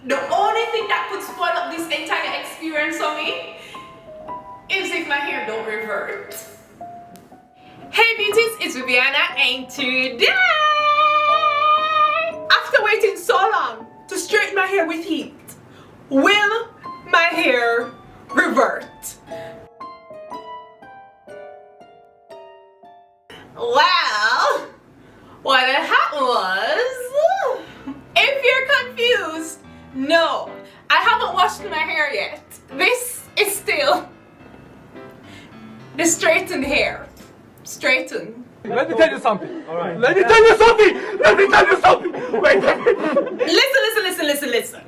The only thing that could spoil up this entire experience for me is if my hair don't revert. Hey beauties, it's Viviana, and today, after waiting so long to straighten my hair with heat, will my hair revert? Well, what happened was, if you're confused, no, I haven't washed my hair yet. This is still the straightened hair. Straightened. Let me tell you something. All right. Let me tell you something. Let me tell you something. Wait. Listen.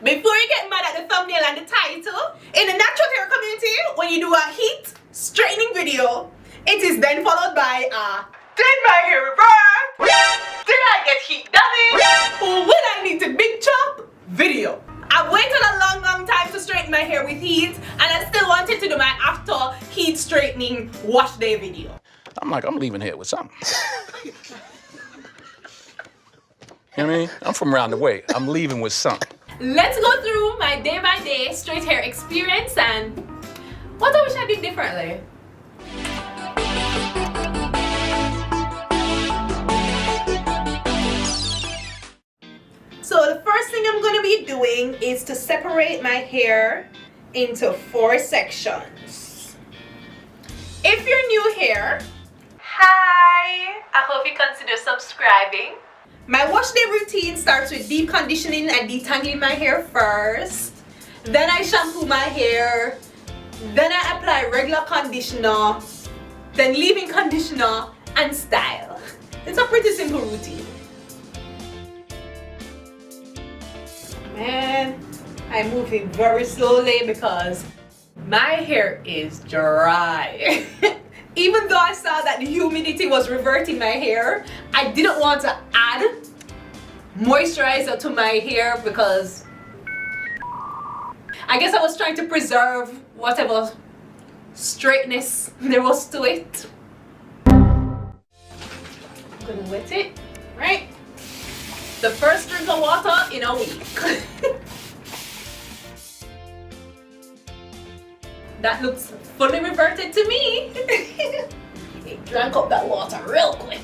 Before you get mad at the thumbnail and the title, in the natural hair community, when you do a heat straightening video, it is then followed by a did my hair revert? Did I get heat damage? Or will I need a big chop video? I've waited a long time to straighten my hair with heat, and I still wanted to do my after heat straightening wash day video. I'm leaving here with something. You know what I mean? I'm from around the way. I'm leaving with something. Let's go through my day-by-day straight hair experience and what I wish I did differently. So the first thing I'm going to be doing is to separate my hair into 4 sections. If you're new here, hi! I hope you consider subscribing. My wash day routine starts with deep conditioning and detangling my hair first. Then I shampoo my hair. Then I apply regular conditioner. Then leave-in conditioner and style. It's a pretty simple routine. Man, I'm moving very slowly because my hair is dry. Even though I saw that the humidity was reverting my hair, I didn't want to add moisturizer to my hair because I guess I was trying to preserve whatever straightness there was to it. I'm gonna wet it, right? The first drink of water in a week. That looks fully reverted to me. It drank up that water real quick.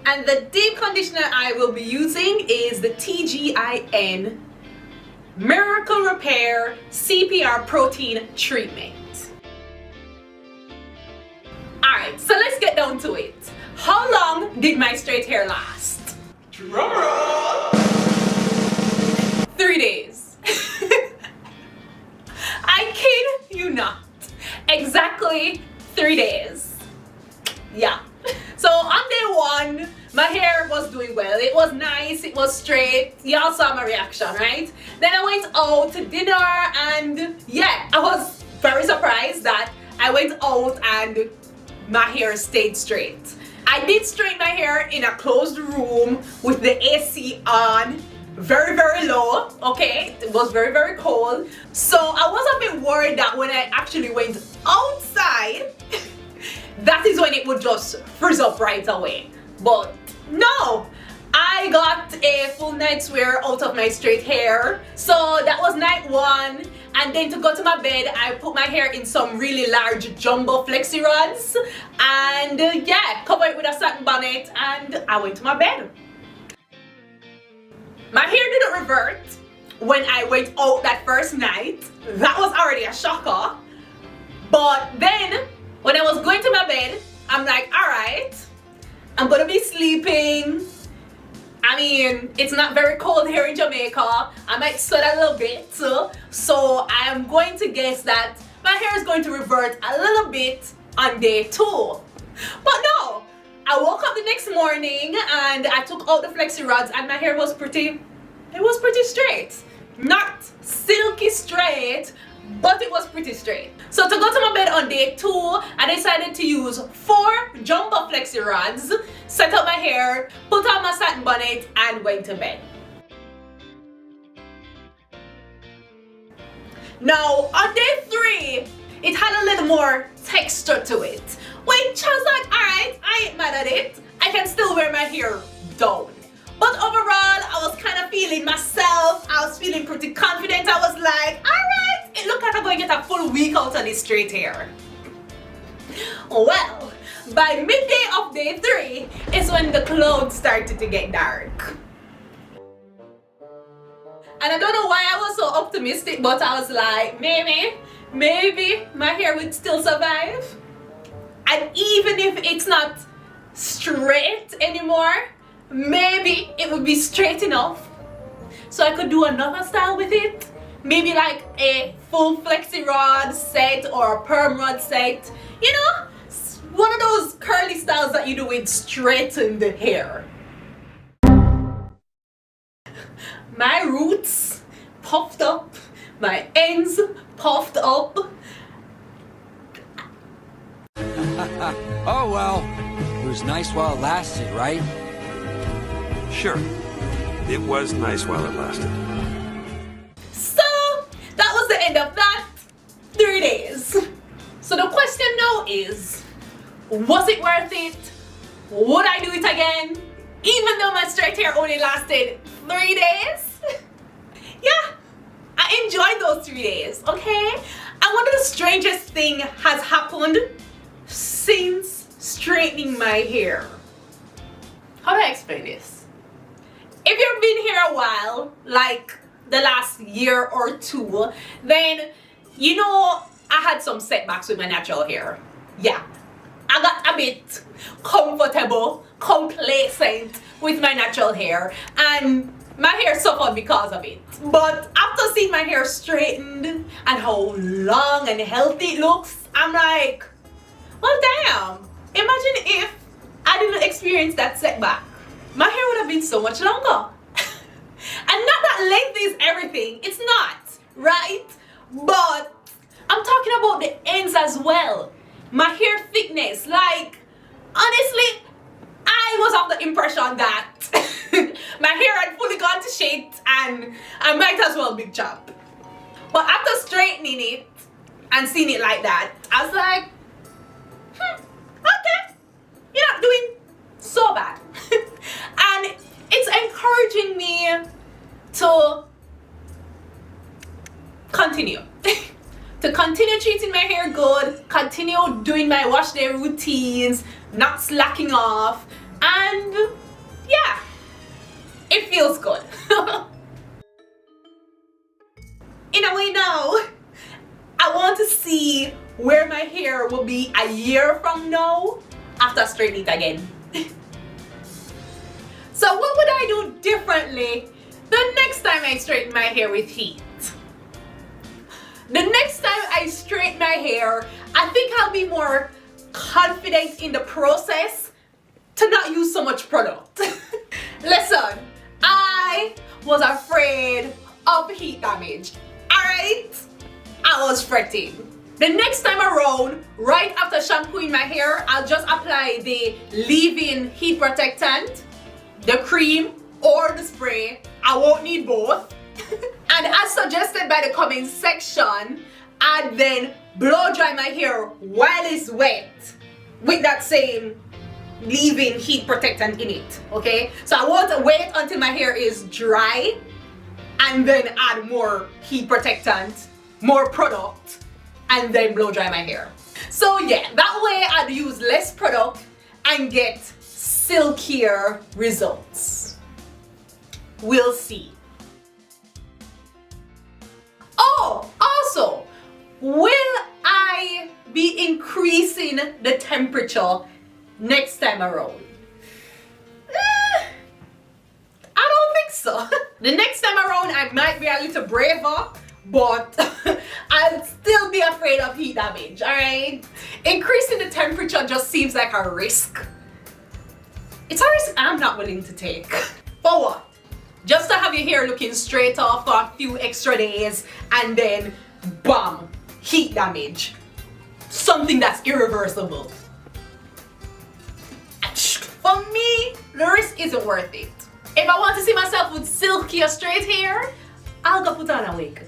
And the deep conditioner I will be using is the TGIN Miracle Repair CPR Protein Treatment. Alright, so let's get down to it. How long did my straight hair last? Drum roll! 3 days. I kid you not. Exactly 3 days. Yeah. So on day 1, my hair was doing well. It was nice, it was straight. Y'all saw my reaction, right? Then I went out to dinner and yeah, I was very surprised that I went out and my hair stayed straight. I did straighten my hair in a closed room with the AC on. Very low, okay? It was very cold. So I was a bit worried that when I actually went outside, that is when it would just freeze up right away. But no, I got a full night's wear out of my straight hair. So that was night 1. And then to go to my bed, I put my hair in some really large jumbo flexi rods. And yeah, cover it with a satin bonnet and I went to my bed. My hair didn't revert when I went out that first night. That was already a shocker. But then, when I was going to my bed, I'm like, alright, I'm gonna be sleeping. I mean, it's not very cold here in Jamaica. I might sweat a little bit. So I am going to guess that my hair is going to revert a little bit on day 2. But no! I woke up the next morning and I took out the flexi rods and my hair was pretty straight. Not silky straight, but it was pretty straight. So to go to my bed on day 2, I decided to use 4 jumbo flexi rods, set up my hair, put on my satin bonnet and went to bed. Now on day 3, it had a little more texture to it, which I was like, alright, I ain't mad at it. I can still wear my hair down. But overall, I was kind of feeling myself. I gonna get a full week out of this straight hair. Well, by midday of day 3 is when the clouds started to get dark. And I don't know why I was so optimistic, but I was like, maybe my hair would still survive. And even if it's not straight anymore, maybe it would be straight enough so I could do another style with it. Maybe like a full flexi rod set or a perm rod set. You know, one of those curly styles that you do with straightened hair. My roots puffed up, my ends puffed up. Oh well, it was nice while it lasted, right? Sure. It was nice while it lasted. So that was the end of that 3 days. So the question now is, was it worth it? Would I do it again? Even though my straight hair only lasted 3 days? Yeah, I enjoyed those 3 days, okay? And one of the strangest thing has happened since straightening my hair. How do I explain this? If you've been here a while, like the last year or 2, then you know I had some setbacks with my natural hair. Yeah, I got a bit comfortable, complacent with my natural hair, and my hair suffered because of it. But after seeing my hair straightened and how long and healthy it looks, I'm like, well damn, imagine if I didn't experience that setback. My hair would have been so much longer. And not that length is everything, it's not, right? But I'm talking about the ends as well. My hair thickness, like, honestly, I was of the impression that my hair had fully gone to shit and I might as well be chopped. But after straightening it and seeing it like that, I was like, okay, you're not doing so bad. And it's encouraging me to continue. To continue treating my hair good, continue doing my wash day routines, not slacking off, and yeah, it feels good. In a way now, I want to see where my hair will be a year from now after straightening it again. So what would I do differently the next time I straighten my hair with heat? The next time I straighten my hair, I think I'll be more confident in the process to not use so much product. Listen, I was afraid of heat damage, alright? I was fretting. The next time around, right after shampooing my hair, I'll just apply the leave-in heat protectant, the cream or the spray. I won't need both. And as suggested by the comment section, I then blow dry my hair while it's wet with that same leave-in heat protectant in it, okay? So I want to wait until my hair is dry and then add more heat protectant, more product, and then blow dry my hair. So yeah, that way I'd use less product and get silkier results. We'll see. Oh, also, will I be increasing the temperature next time around? I don't think so. The next time around I might be a little braver, but I'll still be afraid of heat damage, alright? Increasing the temperature just seems like a risk. It's a risk I'm not willing to take. For what? Just to have your hair looking straight off for a few extra days and then bam, heat damage. Something that's irreversible. For me, the risk isn't worth it. If I want to see myself with silky or straight hair, I'll go put on a wig.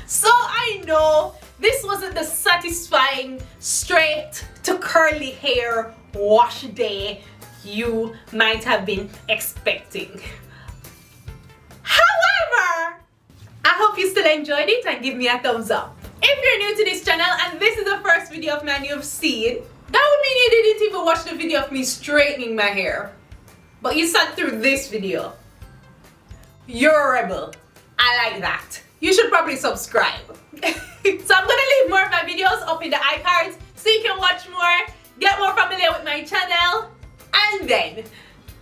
So I know this wasn't the satisfying straight to curly hair wash day you might have been expecting. However, I hope you still enjoyed it and give me a thumbs up. If you're new to this channel and this is the first video of mine you've seen, that would mean you didn't even watch the video of me straightening my hair. But you sat through this video. You're a rebel. I like that. You should probably subscribe. So I'm gonna leave more of my videos up in the iCards so you can watch more, get more familiar with my channel, and then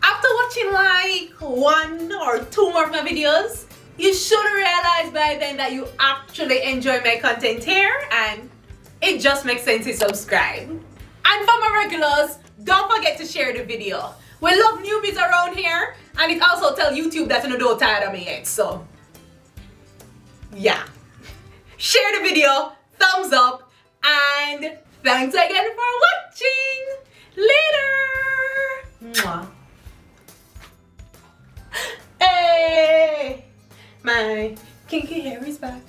after watching like 1 or 2 more of my videos, you should realize by then that you actually enjoy my content here and it just makes sense to subscribe. And for my regulars, don't forget to share the video. We love newbies around here and it also tells YouTube that you don't tired of me yet, so yeah. Share the video, thumbs up, and thanks again for watching. Later. Mwah. Hey, my kinky hair is back.